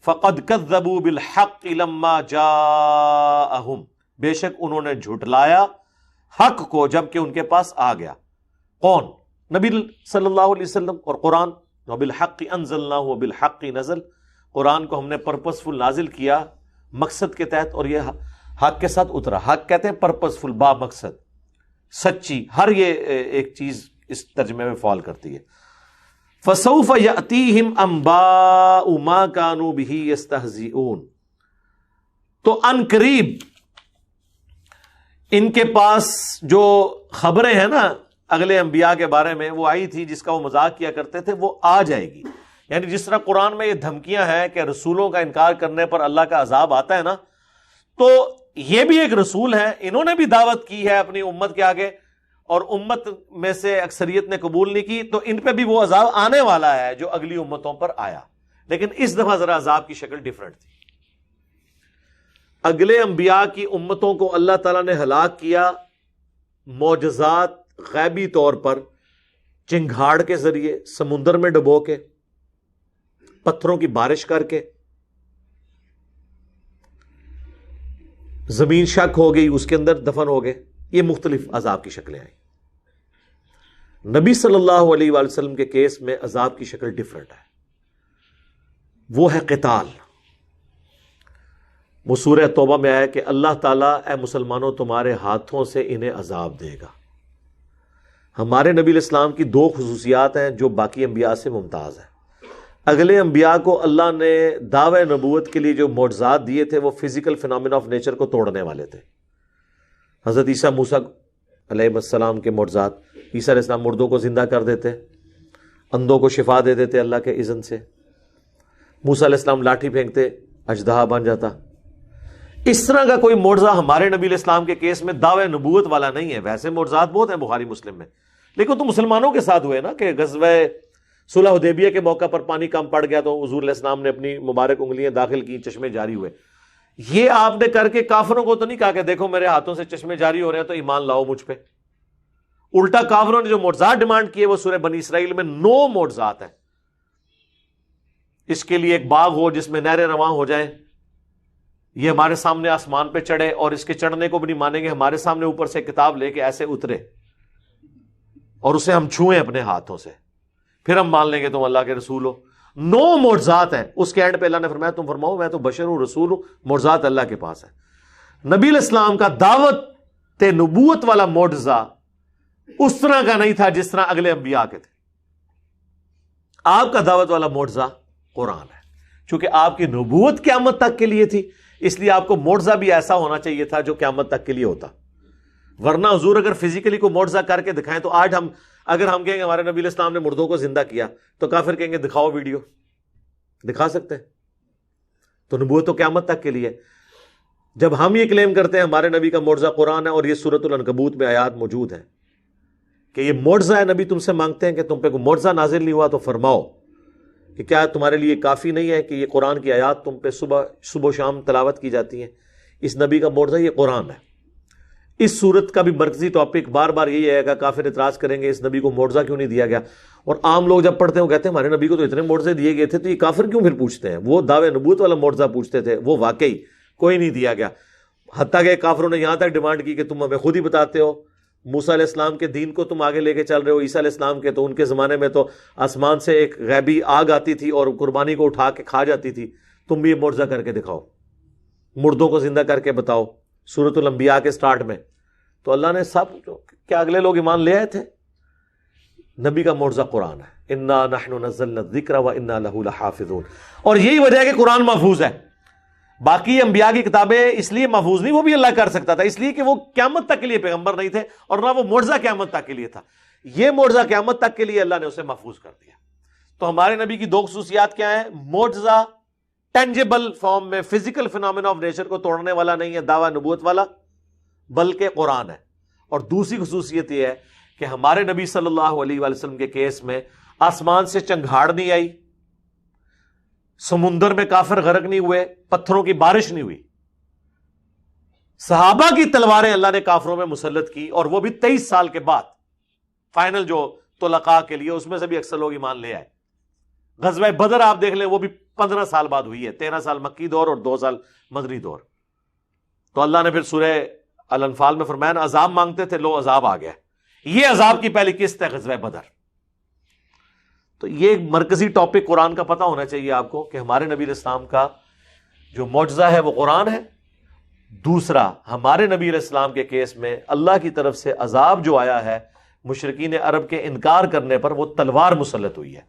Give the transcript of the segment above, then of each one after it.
فقد كذبوا بالحق لما جاءهم، بے شک انہوں نے جھٹلایا حق کو جب کہ ان کے پاس آ گیا۔ کون؟ نبی صلی اللہ علیہ وسلم اور قرآن۔ وبالحق انزلناہ وبالحق نزل، قرآن کو ہم نے پرپسفل نازل کیا مقصد کے تحت، اور یہ حق کے ساتھ اترا۔ حق کہتے ہیں پرپسفل، با مقصد، سچی، ہر یہ ایک چیز اس ترجمے میں فال کرتی ہے۔ فسوف یأتیہم انباء ما کانوا بہ یستہزئون، تو ان قریب ان کے پاس جو خبریں ہیں نا اگلے انبیاء کے بارے میں وہ آئی تھی، جس کا وہ مذاق کیا کرتے تھے، وہ آ جائے گی۔ یعنی جس طرح قرآن میں یہ دھمکیاں ہیں کہ رسولوں کا انکار کرنے پر اللہ کا عذاب آتا ہے نا، تو یہ بھی ایک رسول ہے، انہوں نے بھی دعوت کی ہے اپنی امت کے آگے، اور امت میں سے اکثریت نے قبول نہیں کی، تو ان پہ بھی وہ عذاب آنے والا ہے جو اگلی امتوں پر آیا، لیکن اس دفعہ ذرا عذاب کی شکل ڈیفرنٹ تھی۔ اگلے انبیاء کی امتوں کو اللہ تعالیٰ نے ہلاک کیا معجزات غیبی طور پر، چنگھاڑ کے ذریعے، سمندر میں ڈبو کے، پتھروں کی بارش کر کے، زمین شک ہو گئی، اس کے اندر دفن ہو گئے، یہ مختلف عذاب کی شکلیں آئیں۔ نبی صلی اللہ علیہ وآلہ وسلم کے کیس میں عذاب کی شکل ڈیفرنٹ ہے، وہ ہے قتال۔ وہ سورہ توبہ میں آیا کہ اللہ تعالیٰ اے مسلمانوں تمہارے ہاتھوں سے انہیں عذاب دے گا۔ ہمارے نبی علیہ السلام کی دو خصوصیات ہیں جو باقی انبیاء سے ممتاز ہیں۔ اگلے انبیاء کو اللہ نے دعوی نبوت کے لیے جو معجزات دیے تھے وہ فزیکل فینومینا آف نیچر کو توڑنے والے تھے۔ حضرت عیسیٰ موسیٰ علیہ السلام کے معجزات، عیسیٰ علیہ السلام مردوں کو زندہ کر دیتے، اندھوں کو شفا دے دیتے اللہ کے اذن سے، موسیٰ علیہ السلام لاٹھی پھینکتے اژدہا بن جاتا۔ اس طرح کا کوئی معجزہ ہمارے نبی علیہ السلام کے کیس میں دعوی نبوت والا نہیں ہے۔ ویسے معجزات بہت ہیں بخاری مسلم میں، لیکن تو مسلمانوں کے ساتھ ہوئے نا، کہ غزوہ صلح حدیبیہ کے موقع پر پانی کم پڑ گیا تو حضور علیہ السلام نے اپنی مبارک انگلیاں داخل کی، چشمے جاری ہوئے۔ یہ آپ نے کر کے کافروں کو تو نہیں کہا کہ دیکھو میرے ہاتھوں سے چشمے جاری ہو رہے ہیں تو ایمان لاؤ مجھ پہ۔ الٹا کافروں نے جو معجزات ڈیمانڈ کیے وہ سورہ بنی اسرائیل میں 9 معجزات ہیں۔ اس کے لیے ایک باغ ہو جس میں نہریں رواں ہو جائیں، یہ ہمارے سامنے آسمان پہ چڑھے، اور اس کے چڑھنے کو بھی نہیں مانیں گے، ہمارے سامنے اوپر سے کتاب لے کے ایسے اترے اور اسے ہم چھوئیں اپنے ہاتھوں سے، پھر ہم مان لیں گے تم اللہ کے رسول ہو۔ 9 معجزات ہیں۔ اس کے اینڈ پہ اللہ نے فرمایا تم فرماؤ میں تو بشر ہوں، رسول ہوں، معجزات اللہ کے پاس ہے۔ نبی علیہ السلام کا دعوت نبوت والا معجزہ اس طرح کا نہیں تھا جس طرح اگلے انبیاء کے تھے۔ آپ کا دعوت والا معجزہ قرآن ہے، چونکہ آپ کی نبوت قیامت تک کے لیے تھی، اس لیے آپ کو معجزہ بھی ایسا ہونا چاہیے تھا جو قیامت تک کے لیے ہوتا۔ ورنہ حضور اگر فزیکلی کو معجزہ کر کے دکھائیں تو آج اگر ہم کہیں گے ہمارے نبی علیہ السلام نے مردوں کو زندہ کیا تو کافر کہیں گے دکھاؤ ویڈیو، دکھا سکتے ہیں؟ تو نبوت تو قیامت تک کے لیے۔ جب ہم یہ کلیم کرتے ہیں ہمارے نبی کا معجزہ قرآن ہے، اور یہ سورۃ العنکبوت میں آیات موجود ہیں کہ یہ معجزہ ہے، نبی تم سے مانگتے ہیں کہ تم پہ کوئی معجزہ نازل نہیں ہوا تو فرماؤ کہ کیا تمہارے لیے کافی نہیں ہے کہ یہ قرآن کی آیات تم پہ صبح و شام تلاوت کی جاتی ہیں؟ اس نبی کا معجزہ یہ قرآن ہے۔ اس صورت کا بھی مرکزی ٹاپک بار بار یہی ہے کہ کافر اعتراض کریں گے اس نبی کو معجزہ کیوں نہیں دیا گیا، اور عام لوگ جب پڑھتے ہیں وہ کہتے ہیں ہمارے نبی کو تو اتنے معجزے دیے گئے تھے، تو یہ کافر کیوں پھر پوچھتے ہیں؟ وہ دعوے نبوت والا معجزہ پوچھتے تھے، وہ واقعی کوئی نہیں دیا گیا۔ حتیٰ کہ کافروں نے یہاں تک ڈیمانڈ کی کہ تم ہمیں خود ہی بتاتے ہو، موسیٰ علیہ السلام کے دین کو تم آگے لے کے چل رہے ہو، عیسیٰ علیہ السلام کے تو ان کے زمانے میں تو آسمان سے ایک غیبی آگ آتی تھی اور قربانی کو اٹھا کے کھا جاتی تھی، تم بھی یہ معجزہ کر کے دکھاؤ، مردوں کو زندہ کر کے بتاؤ۔ سورۃ الانبیاء کے سٹارٹ میں تو اللہ نے سب، کیا اگلے لوگ ایمان لے آئے تھے؟ نبی کا معجزہ قرآن ہے، انا نحن نزلنا الذکر وانا لہ لحافظون، اور یہی وجہ ہے کہ قرآن محفوظ ہے۔ باقی انبیاء کی کتابیں اس لیے محفوظ نہیں، وہ بھی اللہ کر سکتا تھا، اس لیے کہ وہ قیامت تک کے لیے پیغمبر نہیں تھے، اور نہ وہ معجزہ قیامت تک کے لیے تھا۔ یہ معجزہ قیامت تک کے لیے اللہ نے اسے محفوظ کر دیا۔ تو ہمارے نبی کی 2 خصوصیات کیا ہیں؟ معجزہ ٹینجیبل فارم میں، فزیکل فینومینا آف نیچر کو توڑنے والا نہیں ہے، دعوی نبوت والا، بلکہ قرآن ہے۔ اور دوسری خصوصیت یہ ہے کہ ہمارے نبی صلی اللہ علیہ وآلہ وسلم کے کیس میں آسمان سے چنگھاڑ نہیں آئی، سمندر میں کافر غرق نہیں ہوئے، پتھروں کی بارش نہیں ہوئی۔ صحابہ کی تلواریں اللہ نے کافروں میں مسلط کی، اور وہ بھی 23 سال کے بعد، فائنل جو طلقاء کے لیے، اس میں سے بھی اکثر لوگ ایمان لے آئے۔ غزوہ بدر آپ دیکھ لیں، وہ بھی 15 سال بعد ہوئی ہے، 13 سال مکی دور اور 2 سال مدنی دور. تو اللہ نے پھر سورہ الانفال میں فرمایا نا، عذاب مانگتے تھے، لو عذاب آ گیا. یہ عذاب کی پہلی قسط ہے غزوہ بدر. تو یہ ایک مرکزی ٹاپک قرآن کا پتہ ہونا چاہیے آپ کو کہ ہمارے نبی علیہ السلام کا جو معجزہ ہے وہ قرآن ہے. دوسرا، ہمارے نبی علیہ السلام کے کیس میں اللہ کی طرف سے عذاب جو آیا ہے مشرکین عرب کے انکار کرنے پر، وہ تلوار مسلط ہوئی ہے.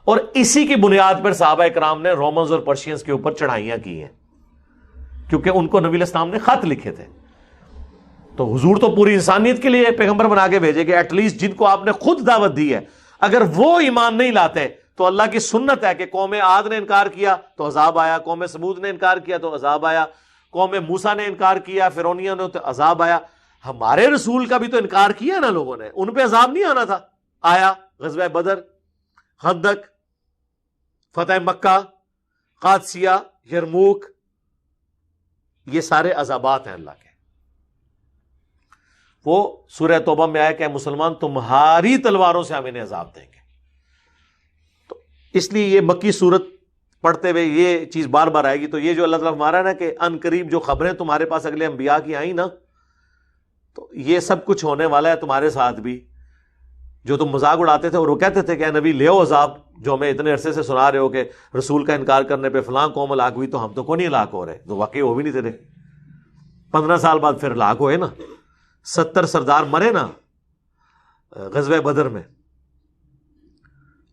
اور اسی کی بنیاد پر صحابہ کرام نے رومنز اور پرشینز کے اوپر چڑھائیاں کی ہیں، کیونکہ ان کو نبی علیہ السلام نے خط لکھے تھے. تو حضور تو پوری انسانیت کے لیے پیغمبر بنا کے بھیجے کہ ایٹ لیسٹ جن کو آپ نے خود دعوت دی ہے، اگر وہ ایمان نہیں لاتے تو اللہ کی سنت ہے کہ قوم عاد نے انکار کیا تو عذاب آیا، قوم سمود نے انکار کیا تو عذاب آیا، قوم موسیٰ نے انکار کیا، فرعونیوں نے تو عذاب آیا. ہمارے رسول کا بھی تو انکار کیا نا لوگوں نے، ان پہ عذاب نہیں آنا تھا، آیا. غزوہ بدر، خندق، فتح مکہ، قادسیہ، یرموک، یہ سارے عذابات ہیں اللہ کے. وہ سورہ توبہ میں آیا کہ اے مسلمان تمہاری تلواروں سے ہم انہیں عذاب دیں گے. تو اس لیے یہ مکی سورت پڑھتے ہوئے یہ چیز بار بار آئے گی. تو یہ جو اللہ تعالیٰ ہمارا نا کہ ان قریب جو خبریں تمہارے پاس اگلے انبیاء کی آئیں نا، تو یہ سب کچھ ہونے والا ہے تمہارے ساتھ بھی. جو تم مذاق اڑاتے تھے اور وہ کہتے تھے کہ اے نبی لے آؤ عذاب، جو ہمیں اتنے عرصے سے سنا رہے ہو کہ رسول کا انکار کرنے پہ فلاں قوم ہلاک ہوئی، تو ہم تو کون ہی ہلاک ہو رہے، تو واقعی ہو بھی نہیں تھے. 15 سال بعد پھر ہلاک ہوئے نا، 70 سردار مرے نا غزوہ بدر میں،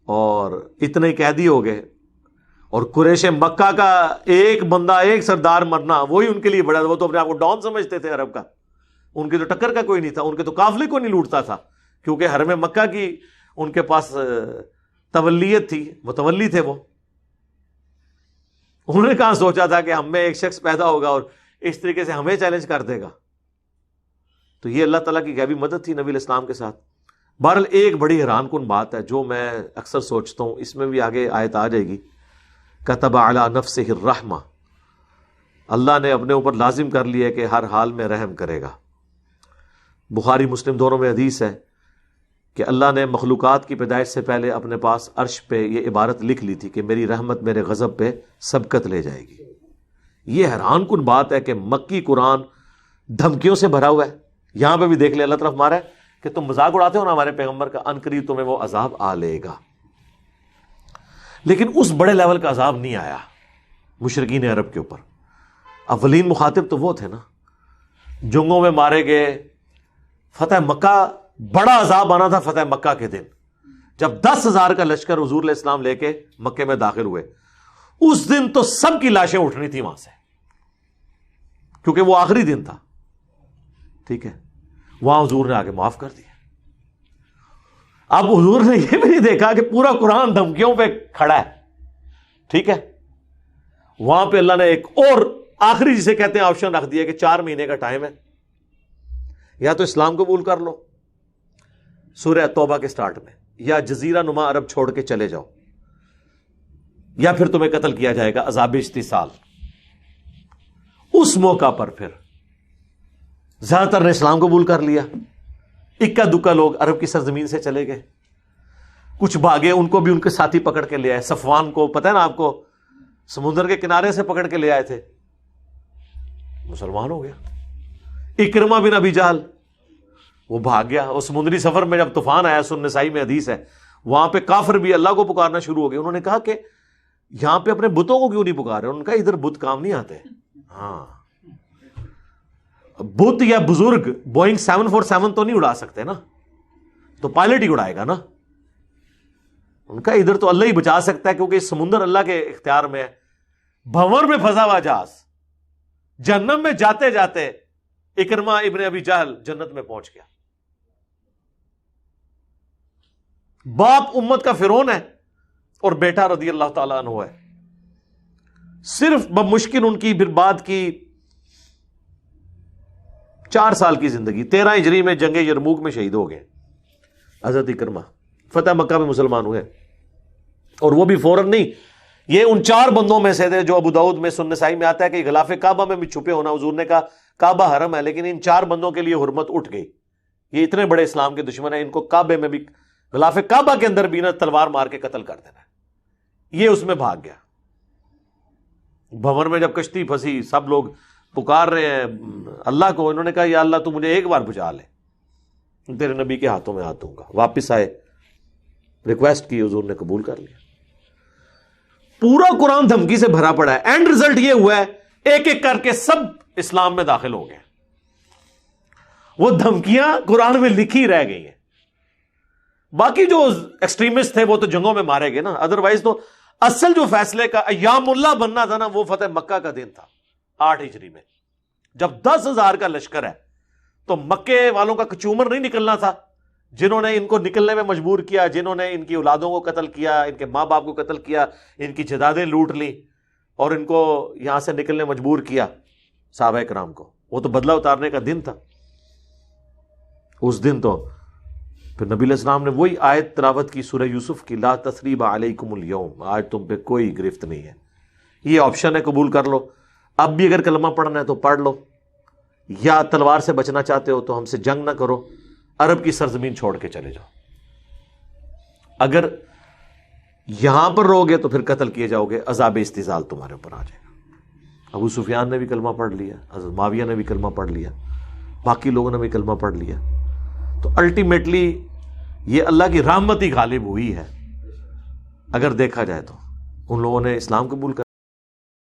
اور اتنے قیدی ہو گئے. اور قریش مکہ کا ایک بندہ، ایک سردار مرنا، وہی ان کے لیے بڑا. وہ تو اپنے آپ کو ڈان سمجھتے تھے عرب کا، ان کی تو ٹکر کا کوئی نہیں تھا، ان کے تو قافلے کو نہیں لوٹتا تھا، کیونکہ حرم مکہ کی ان کے پاس تولیت تھی، متولی تھے وہ. انہوں نے کہاں سوچا تھا کہ ہم میں ایک شخص پیدا ہوگا اور اس طریقے سے ہمیں چیلنج کر دے گا. تو یہ اللہ تعالیٰ کی غیبی مدد تھی نبی علیہ السلام کے ساتھ. بہرحال ایک بڑی حیران کن بات ہے جو میں اکثر سوچتا ہوں، اس میں بھی آگے آیت آ جائے گی، کتب علی نفسہ الرحمہ، اللہ نے اپنے اوپر لازم کر لیا کہ ہر حال میں رحم کرے گا. بخاری مسلم دونوں میں حدیث ہے کہ اللہ نے مخلوقات کی پیدائش سے پہلے اپنے پاس عرش پہ یہ عبارت لکھ لی تھی کہ میری رحمت میرے غضب پہ سبقت لے جائے گی. یہ حیران کن بات ہے کہ مکی قرآن دھمکیوں سے بھرا ہوا ہے. یہاں پہ بھی دیکھ لیں اللہ طرف ہمارا ہے کہ تم مذاق اڑاتے ہو نا ہمارے پیغمبر کا، ان قریب تمہیں وہ عذاب آ لے گا. لیکن اس بڑے لیول کا عذاب نہیں آیا مشرکین عرب کے اوپر. اولین مخاطب تو وہ تھے نا، جنگوں میں مارے گئے. فتح مکہ بڑا عذاب آنا تھا فتح مکہ کے دن، جب 10,000 کا لشکر حضور علیہ السلام لے کے مکے میں داخل ہوئے. اس دن تو سب کی لاشیں اٹھنی تھی وہاں سے، کیونکہ وہ آخری دن تھا. ٹھیک ہے، وہاں حضور نے آگے معاف کر دیا. اب حضور نے یہ بھی نہیں دیکھا کہ پورا قرآن دھمکیوں پہ کھڑا ہے. ٹھیک ہے، وہاں پہ اللہ نے ایک اور آخری جسے کہتے ہیں آپشن رکھ دیا کہ 4 مہینے کا ٹائم ہے، یا تو اسلام قبول کر لو سورہ توبہ کے سٹارٹ میں، یا جزیرہ نما عرب چھوڑ کے چلے جاؤ، یا پھر تمہیں قتل کیا جائے گا عذاب استحصال. اس موقع پر پھر زیادہ تر نے اسلام قبول کر لیا. اکا دکا لوگ عرب کی سرزمین سے چلے گئے، کچھ بھاگے، ان کو بھی ان کے ساتھی پکڑ کے لے آئے. صفوان کو پتہ ہے نا آپ کو، سمندر کے کنارے سے پکڑ کے لے آئے تھے، مسلمان ہو گیا. اکرمہ بن ابی جہل وہ بھاگ گیا. اور سمندری سفر میں جب طوفان آیا، سنن نسائی میں حدیث ہے، وہاں پہ کافر بھی اللہ کو پکارنا شروع ہو گئے. انہوں نے کہا کہ یہاں پہ اپنے بتوں کو کیوں نہیں پکار رہے؟ انہوں نے کہا ادھر بت کام نہیں آتے. ہاں، بت یا بزرگ بوئنگ 747 تو نہیں اڑا سکتے نا، تو پائلٹ ہی اڑائے گا نا. ان کا ادھر تو اللہ ہی بچا سکتا ہے، کیونکہ سمندر اللہ کے اختیار میں ہے. بھنور میں پھنسا ہوا جہاز، جہنم میں جاتے جاتے اکرمہ ابن ابی جہل جنت میں پہنچ گیا. باپ امت کا فرعون ہے اور بیٹا رضی اللہ تعالیٰ عنہ ہے. صرف بمشکل ان کی پھر بعد کی 4 سال کی زندگی، 13 ہجری میں جنگ یرموک میں شہید ہو گئے حضرت اکرمہ. فتح مکہ میں مسلمان ہوئے، اور وہ بھی فوراً نہیں. یہ ان 4 بندوں میں سے تھے جو ابو داؤد میں سنن نسائی میں آتا ہے کہ غلاف کعبہ میں بھی چھپے ہونا. حضور نے کہا کعبہ حرم ہے، لیکن ان 4 بندوں کے لیے حرمت اٹھ گئی. یہ اتنے بڑے اسلام کے دشمن ہیں، ان کو کعبے میں بھی، غلاف کعبہ کے اندر بھی نہ تلوار مار کے قتل کر دینا ہے. یہ اس میں بھاگ گیا. بھنور میں جب کشتی پھنسی سب لوگ پکار رہے ہیں اللہ کو, انہوں نے کہا یا اللہ تو مجھے ایک بار بچا لے, تیرے نبی کے ہاتھوں میں ہاتھ دوں گا. واپس آئے, ریکویسٹ کی, حضور نے قبول کر لیا. پورا قرآن دھمکی سے بھرا پڑا ہے. اینڈ رزلٹ یہ ہوا ہے ایک ایک کر کے سب اسلام میں داخل ہو گئے. وہ دھمکیاں قرآن میں لکھی رہ گئی ہیں. باقی جو ایکسٹریمسٹ تھے وہ تو جنگوں میں مارے گئے نا, ادروائز تو اصل جو فیصلے کا ایام اللہ بننا تھا نا وہ فتح مکہ کا دن تھا 8 ہجری میں, جب 10,000 کا لشکر ہے تو مکے والوں کا کچومر نہیں نکلنا تھا, جنہوں نے ان کو نکلنے میں مجبور کیا, جنہوں نے ان کی اولادوں کو قتل کیا, ان کے ماں باپ کو قتل کیا, ان کی جائیدادیں لوٹ لی اور ان کو یہاں سے نکلنے مجبور کیا صحابہ کرام کو. وہ تو بدلہ اتارنے کا دن تھا. اس دن تو پھر نبی علیہ السلام نے وہی آیت تلاوت کی سورہ یوسف کی, لا تثریب علیکم اليوم, آج تم پہ کوئی گرفت نہیں ہے. یہ آپشن ہے, قبول کر لو. اب بھی اگر کلمہ پڑھنا ہے تو پڑھ لو, یا تلوار سے بچنا چاہتے ہو تو ہم سے جنگ نہ کرو, عرب کی سرزمین چھوڑ کے چلے جاؤ. اگر یہاں پر رہو گے تو پھر قتل کیے جاؤ گے, عذاب استحصال تمہارے اوپر آ جائے گا. ابو سفیان نے بھی کلمہ پڑھ لیا, حضرت معاویہ نے بھی کلمہ پڑھ لیا, باقی لوگوں نے بھی کلمہ پڑھ لیا. تو الٹیمیٹلی یہ اللہ کی رحمت ہی غالب ہوئی ہے. اگر دیکھا جائے تو ان لوگوں نے اسلام قبول کر